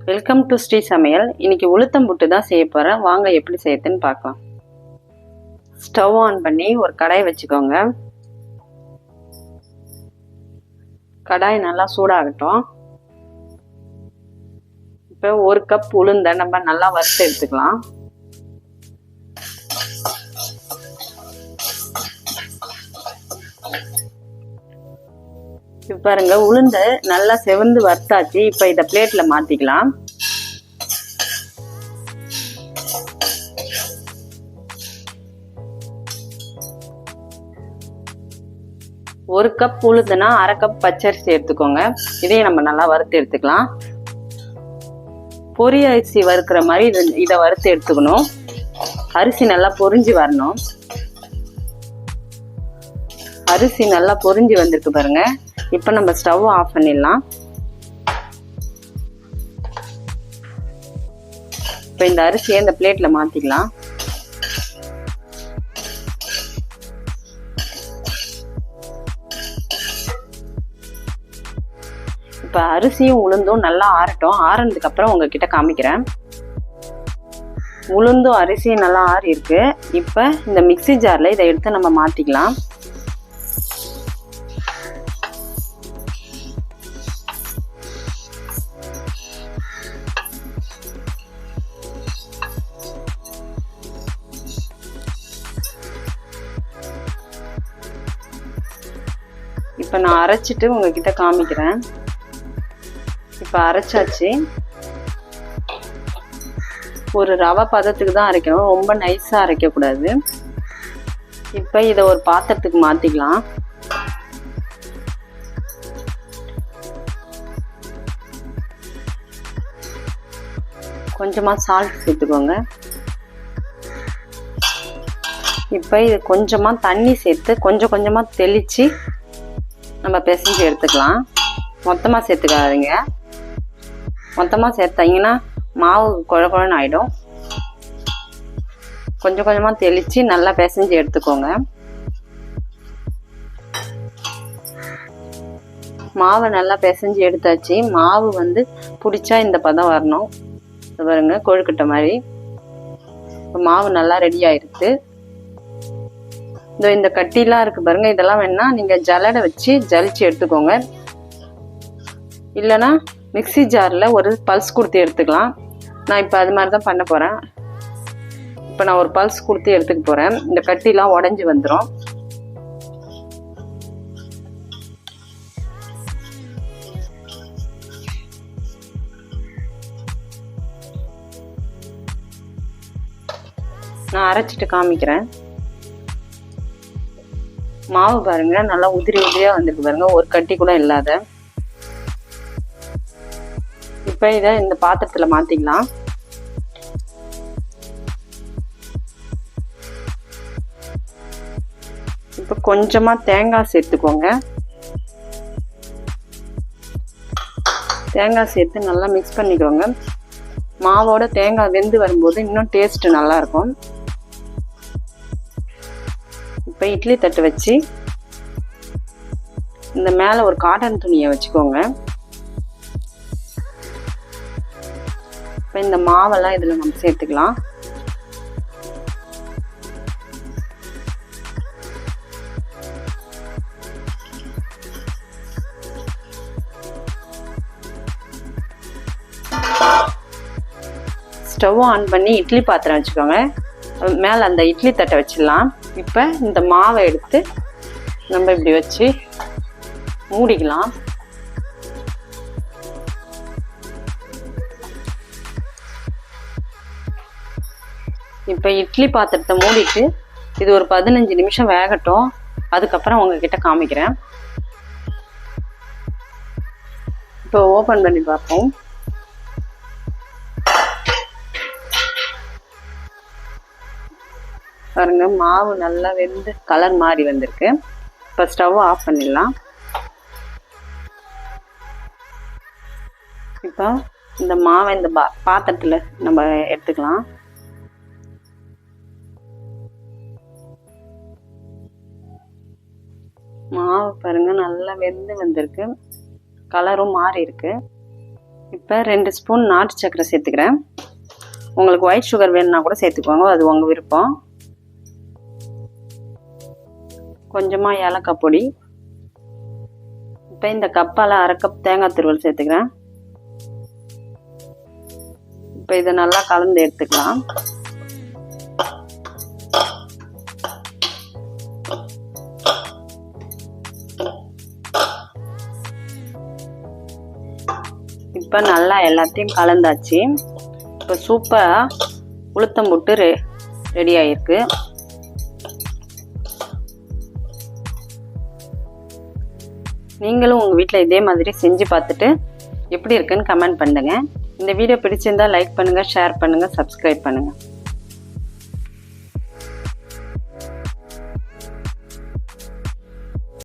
Welcome to Sri சமையல். இன்னைக்கு உளுத்தம் புட்டு தான் செய்ய போகிறேன். வாங்க எப்படி செய்யறதுன்னு பார்க்கலாம். ஸ்டவ் ஆன் பண்ணி ஒரு கடாய் வச்சுக்கோங்க. கடாய் நல்லா சூடாகட்டும். இப்போ ஒரு கப் உளுந்த நம்ம நல்லா வறுத்து எடுத்துக்கலாம். இப்போ பாருங்க, உளுந்த நல்லா செவந்து வறுத்தாச்சு. இப்போ இதை பிளேட்ல மாத்திக்கலாம். ஒரு கப் உளுந்துனா அரை கப் பச்சரிசி எடுத்துக்கோங்க. இதையும் நம்ம நல்லா வறுத்து எடுத்துக்கலாம். பொரி அரிசி வறுக்கிற மாதிரி இதை வறுத்து எடுத்துக்கணும். அரிசி நல்லா பொரிஞ்சு வரணும். அரிசி நல்லா பொரிஞ்சு வந்திருக்கு பாருங்க. இப்போ நம்ம ஸ்டவ் ஆஃப் பண்ணிடலாம். இப்போ இந்த அரிசியை இந்த பிளேட்ல மாத்திக்கலாம். இப்போ அரிசியும் உளுந்தும் நல்லா ஆறட்டும். ஆறுனதுக்கு அப்புறம் உங்ககிட்ட காமிக்கிறேன். உளுந்தும் அரிசியும் நல்லா ஆறி இருக்கு. இப்போ இந்த மிக்ஸி ஜார்ல இதை எடுத்து நம்ம மாத்திக்கலாம். இப்போ நான் அரைச்சிட்டு உங்ககிட்ட காமிக்கிறேன். இப்போ அரைச்சாச்சு. ஒரு ரவை பதத்துக்கு தான் அரைக்கணும், ரொம்ப நைஸாக அரைக்கக்கூடாது. இப்போ இதை ஒரு பாத்திரத்துக்கு மாற்றிக்கலாம். கொஞ்சமாக சால்ட் சேர்த்துக்கோங்க. இப்போ இது கொஞ்சமாக தண்ணி சேர்த்து கொஞ்சம் கொஞ்சமாக தெளித்து நம்ம பிசைஞ்சு எடுத்துக்கலாம். மொத்தமாக சேர்த்துக்காதீங்க. மொத்தமாக சேர்த்தீங்கன்னா மாவு குழ குழன்னு ஆகிடும். கொஞ்சம் கொஞ்சமாக தெளித்து நல்லா பிசைஞ்சு எடுத்துக்கோங்க. மாவை நல்லா பிசைஞ்சு எடுத்தாச்சு. மாவு பிடிச்சா இந்த பதம் வரணும். பாருங்க, கொழுக்கட்டை மாதிரி. இப்போ மாவு நல்லா ரெடி ஆயிருக்கு. இந்த கட்டிலாம் இருக்கு பாருங்க, இதெல்லாம் வேணா நீங்க ஜல்லடை வச்சு ஜலிச்சு எடுத்துக்கோங்க. இல்லைன்னா மிக்ஸி ஜார்ல ஒரு பல்ஸ் கொடுத்து எடுத்துக்கலாம். நான் இப்போ அது மாதிரி தான் பண்ண போறேன். இப்போ நான் ஒரு பல்ஸ் கொடுத்து எடுத்துக்க போறேன். இந்த கட்டிலாம் உடஞ்சி வந்துடும். நான் அரைச்சிட்டு காமிக்கிறேன். மாவு பாருங்க, நல்லா உதிரி உதிரியா வந்திருக்கு பாருங்க, ஒரு கட்டி கூட இல்லாத. இப்ப இதை இந்த பாத்திரத்துல மாத்திக்கலாம். இப்ப கொஞ்சமா தேங்காய் சேர்த்துக்கோங்க. தேங்காய் சேர்த்து நல்லா மிக்ஸ் பண்ணிக்கோங்க. மாவோட தேங்காய் வெந்து வரும்போது இன்னும் டேஸ்ட் நல்லா இருக்கும். இப்போ இட்லி தட்டு வச்சு இந்த மேலே ஒரு காட்டன் துணியை வச்சுக்கோங்க. இப்போ இந்த மாவெல்லாம் இதில் நம்ம சேர்த்துக்கலாம். ஸ்டவ் ஆன் பண்ணி இட்லி பாத்திரம் வச்சுக்கோங்க. மேலே அந்த இட்லி தட்டை வச்சிடலாம். இப்போ இந்த மாவை எடுத்து நம்ம இப்படி வச்சு மூடிக்கலாம். இப்போ இட்லி பாத்திரத்தை மூடிட்டு இது ஒரு 15 நிமிஷம் வேகட்டும். அதுக்கப்புறம் உங்ககிட்ட காமிக்கிறேன். இப்போ ஓபன் பண்ணி பார்ப்போம். பாருங்க, மாவு நல்லா வெந்து கலர் மாறி வந்திருக்கு. இப்போ ஸ்டவ் ஆஃப் பண்ணிடலாம். இப்போ இந்த மாவை இந்த பாத்திரத்துல நம்ம எடுத்துக்கலாம். மாவு பாருங்க நல்லா வெந்து வந்திருக்கு, கலரும் மாறி இருக்கு. இப்போ 2 ஸ்பூன் நாட்டு சர்க்கரை சேர்த்துக்கிறேன். உங்களுக்கு ஒயிட் சுகர் வேணும்னா கூட சேர்த்துக்கோங்க, அது உங்கள் விருப்பம். கொஞ்சமாக ஏலக்காய் பொடி. இப்போ இந்த கப்பால் 1/2 கப் தேங்காய் துருவல் சேர்த்துக்கிறேன். இப்போ இதை நல்லா கலந்து எடுத்துக்கலாம். இப்போ நல்லா எல்லாத்தையும் கலந்தாச்சு. இப்போ சூப்பராக உளுத்தம் புட்டு ரெடி ஆகிருக்கு. நீங்களும் உங்கள் வீட்டில் இதே மாதிரி செஞ்சு பார்த்துட்டு எப்படி இருக்குன்னு கமெண்ட் பண்ணுங்கள். இந்த வீடியோ பிடிச்சிருந்தால் லைக் பண்ணுங்கள், ஷேர் பண்ணுங்கள், சப்ஸ்கிரைப் பண்ணுங்கள்.